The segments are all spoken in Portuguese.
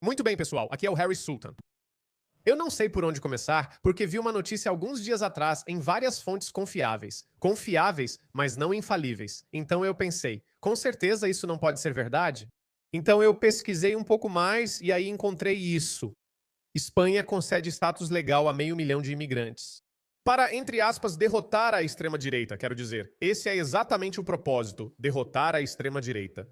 Muito bem, pessoal, aqui é o Harry Sultan. Eu não sei por onde começar, porque vi uma notícia alguns dias atrás em várias fontes confiáveis. Confiáveis, mas não infalíveis. Então eu pensei, com certeza isso não pode ser verdade? Então eu pesquisei um pouco mais e aí encontrei isso. Espanha concede status legal a 500 mil de imigrantes. Para, entre aspas, derrotar a extrema-direita, quero dizer. Esse é exatamente o propósito, derrotar a extrema-direita.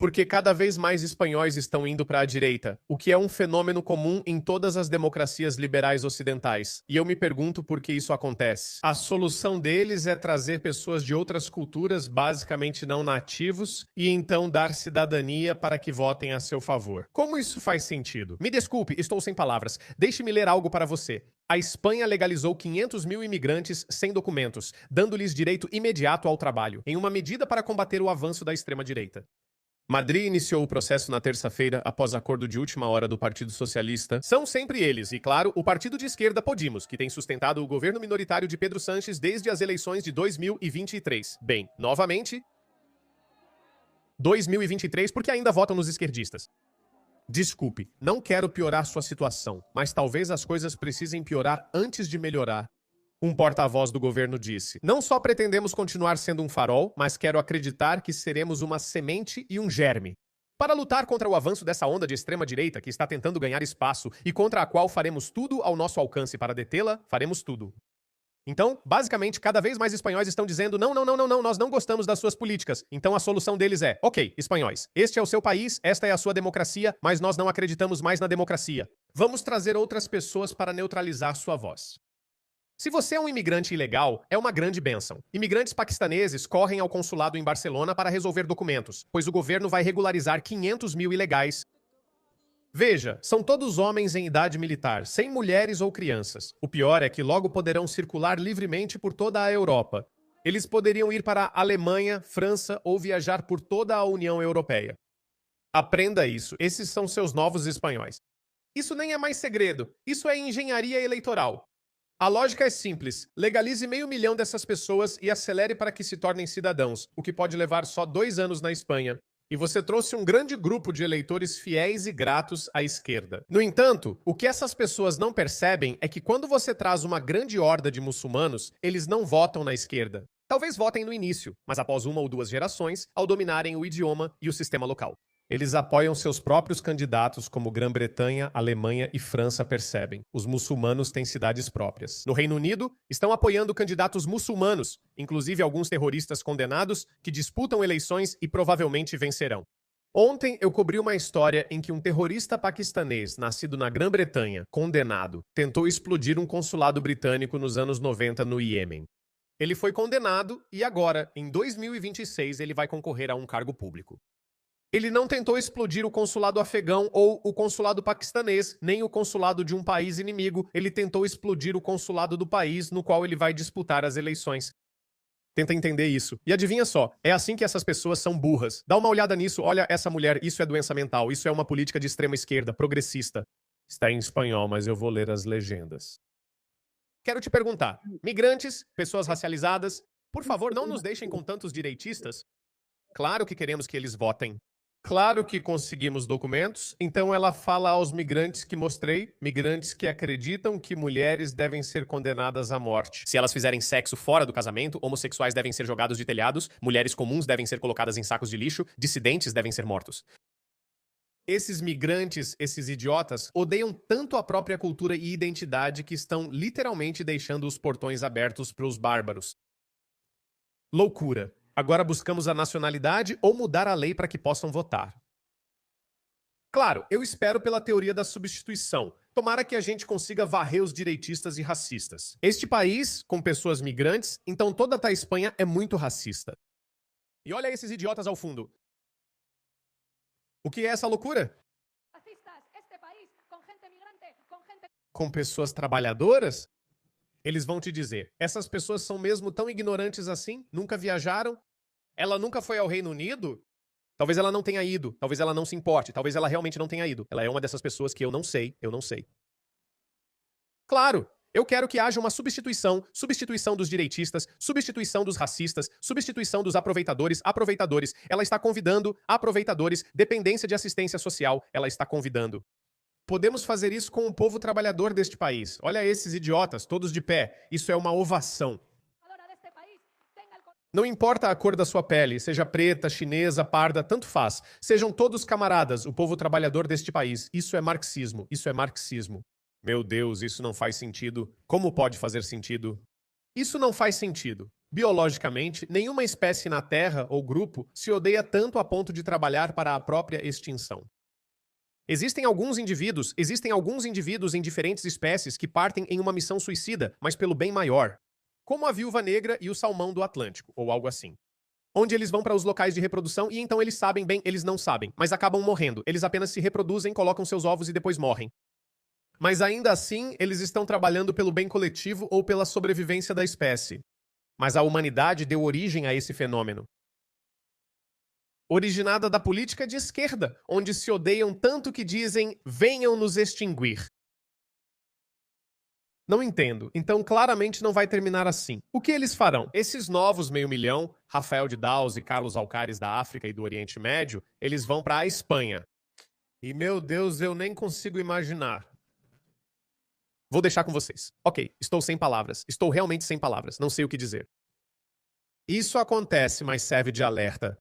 Porque cada vez mais espanhóis estão indo para a direita, o que é um fenômeno comum em todas as democracias liberais ocidentais. E eu me pergunto por que isso acontece. A solução deles é trazer pessoas de outras culturas, basicamente não nativos, e então dar cidadania para que votem a seu favor. Como isso faz sentido? Me desculpe, estou sem palavras. Deixe-me ler algo para você. A Espanha legalizou 500 mil imigrantes sem documentos, dando-lhes direito imediato ao trabalho, em uma medida para combater o avanço da extrema-direita. Madrid iniciou o processo na terça-feira após acordo de última hora do Partido Socialista. São sempre eles, e claro, o partido de esquerda Podemos, que tem sustentado o governo minoritário de Pedro Sánchez desde as eleições de 2023. Bem, novamente, 2023 porque ainda votam nos esquerdistas. Desculpe, não quero piorar sua situação, mas talvez as coisas precisem piorar antes de melhorar. Um porta-voz do governo disse: "Não só pretendemos continuar sendo um farol, mas quero acreditar que seremos uma semente e um germe. Para lutar contra o avanço dessa onda de extrema-direita que está tentando ganhar espaço e contra a qual faremos tudo ao nosso alcance para detê-la, faremos tudo." Então, basicamente, cada vez mais espanhóis estão dizendo: não, nós não gostamos das suas políticas. Então a solução deles é: ok, espanhóis, este é o seu país, esta é a sua democracia, mas nós não acreditamos mais na democracia. Vamos trazer outras pessoas para neutralizar sua voz. Se você é um imigrante ilegal, é uma grande bênção. Imigrantes paquistaneses correm ao consulado em Barcelona para resolver documentos, pois o governo vai regularizar 500 mil ilegais. Veja, são todos homens em idade militar, sem mulheres ou crianças. O pior é que logo poderão circular livremente por toda a Europa. Eles poderiam ir para a Alemanha, França ou viajar por toda a União Europeia. Aprenda isso, esses são seus novos espanhóis. Isso nem é mais segredo, isso é engenharia eleitoral. A lógica é simples. Legalize 500 mil dessas pessoas e acelere para que se tornem cidadãos, o que pode levar só 2 anos na Espanha. E você trouxe um grande grupo de eleitores fiéis e gratos à esquerda. No entanto, o que essas pessoas não percebem é que quando você traz uma grande horda de muçulmanos, eles não votam na esquerda. Talvez votem no início, mas após 1 ou 2 gerações, ao dominarem o idioma e o sistema local. Eles apoiam seus próprios candidatos, como Grã-Bretanha, Alemanha e França percebem. Os muçulmanos têm cidades próprias. No Reino Unido, estão apoiando candidatos muçulmanos, inclusive alguns terroristas condenados, que disputam eleições e provavelmente vencerão. Ontem eu cobri uma história em que um terrorista paquistanês, nascido na Grã-Bretanha, condenado, tentou explodir um consulado britânico nos anos 90 no Iêmen. Ele foi condenado e agora, em 2026, ele vai concorrer a um cargo público. Ele não tentou explodir o consulado afegão ou o consulado paquistanês, nem o consulado de um país inimigo. Ele tentou explodir o consulado do país no qual ele vai disputar as eleições. Tenta entender isso. E adivinha só, é assim que essas pessoas são burras. Dá uma olhada nisso, olha essa mulher, isso é doença mental, isso é uma política de extrema esquerda, progressista. Está em espanhol, mas eu vou ler as legendas. Quero te perguntar, migrantes, pessoas racializadas, por favor, não nos deixem com tantos direitistas. Claro que queremos que eles votem. Claro que conseguimos documentos, então ela fala aos migrantes que mostrei, migrantes que acreditam que mulheres devem ser condenadas à morte. Se elas fizerem sexo fora do casamento, homossexuais devem ser jogados de telhados, mulheres comuns devem ser colocadas em sacos de lixo, dissidentes devem ser mortos. Esses migrantes, esses idiotas, odeiam tanto a própria cultura e identidade que estão literalmente deixando os portões abertos para os bárbaros. Loucura. Agora buscamos a nacionalidade ou mudar a lei para que possam votar. Claro, eu espero pela teoria da substituição. Tomara que a gente consiga varrer os direitistas e racistas. Este país, com pessoas migrantes, então toda a Espanha é muito racista. E olha esses idiotas ao fundo. O que é essa loucura? Com pessoas trabalhadoras? Eles vão te dizer, essas pessoas são mesmo tão ignorantes assim? Nunca viajaram? Ela nunca foi ao Reino Unido? Talvez ela não tenha ido, talvez ela não se importe, talvez ela realmente não tenha ido. Ela é uma dessas pessoas que eu não sei. Claro, Eu quero que haja uma substituição dos direitistas, substituição dos racistas, substituição dos aproveitadores. Ela está convidando aproveitadores, dependência de assistência social, ela está convidando. Podemos fazer isso com o povo trabalhador deste país. Olha esses idiotas, todos de pé. Isso é uma ovação. Não importa a cor da sua pele, seja preta, chinesa, parda, tanto faz. Sejam todos camaradas, o povo trabalhador deste país. Isso é marxismo, isso é marxismo. Meu Deus, isso não faz sentido. Como pode fazer sentido? Isso não faz sentido. Biologicamente, nenhuma espécie na Terra ou grupo se odeia tanto a ponto de trabalhar para a própria extinção. Existem alguns indivíduos em diferentes espécies que partem em uma missão suicida, mas pelo bem maior. Como a viúva negra e o salmão do Atlântico, ou algo assim. Onde eles vão para os locais de reprodução e então eles sabem bem, eles não sabem, mas acabam morrendo. Eles apenas se reproduzem, colocam seus ovos e depois morrem. Mas ainda assim, eles estão trabalhando pelo bem coletivo ou pela sobrevivência da espécie. Mas a humanidade deu origem a esse fenômeno. Originada da política de esquerda, onde se odeiam tanto que dizem, venham nos extinguir. Não entendo, então claramente não vai terminar assim. O que eles farão? Esses novos 500 mil, Rafael de Daus e Carlos Alcares da África e do Oriente Médio, eles vão para a Espanha. E meu Deus, eu nem consigo imaginar. Vou deixar com vocês. Ok, estou sem palavras. Estou realmente sem palavras. Não sei o que dizer. Isso acontece, mas serve de alerta.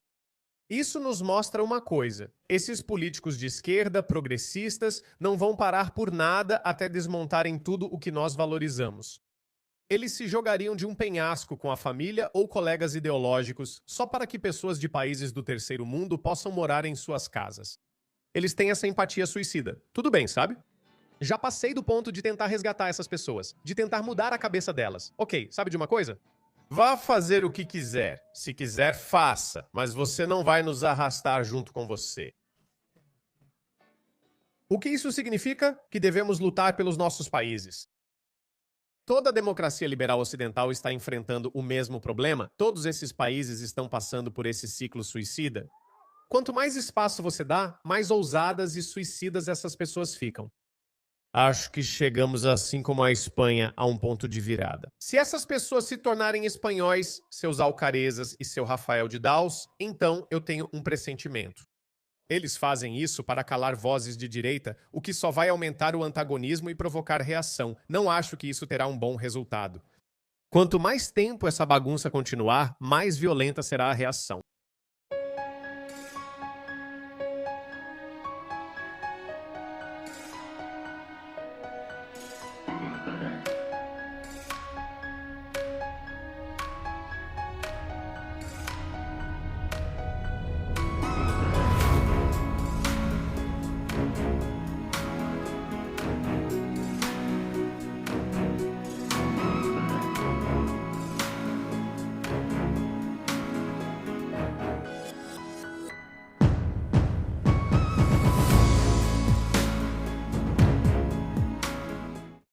Isso nos mostra uma coisa. Esses políticos de esquerda, progressistas, não vão parar por nada até desmontarem tudo o que nós valorizamos. Eles se jogariam de um penhasco com a família ou colegas ideológicos só para que pessoas de países do terceiro mundo possam morar em suas casas. Eles têm essa empatia suicida. Tudo bem, sabe? Já passei do ponto de tentar resgatar essas pessoas, de tentar mudar a cabeça delas. Ok, sabe de uma coisa? Vá fazer o que quiser. Se quiser, faça. Mas você não vai nos arrastar junto com você. O que isso significa? Que devemos lutar pelos nossos países. Toda a democracia liberal ocidental está enfrentando o mesmo problema? Todos esses países estão passando por esse ciclo suicida? Quanto mais espaço você dá, mais ousadas e suicidas essas pessoas ficam. Acho que chegamos, assim como a Espanha, a um ponto de virada. Se essas pessoas se tornarem espanhóis, seus Alcaresas e seu Rafael de Daus, então eu tenho um pressentimento. Eles fazem isso para calar vozes de direita, o que só vai aumentar o antagonismo e provocar reação. Não acho que isso terá um bom resultado. Quanto mais tempo essa bagunça continuar, mais violenta será a reação.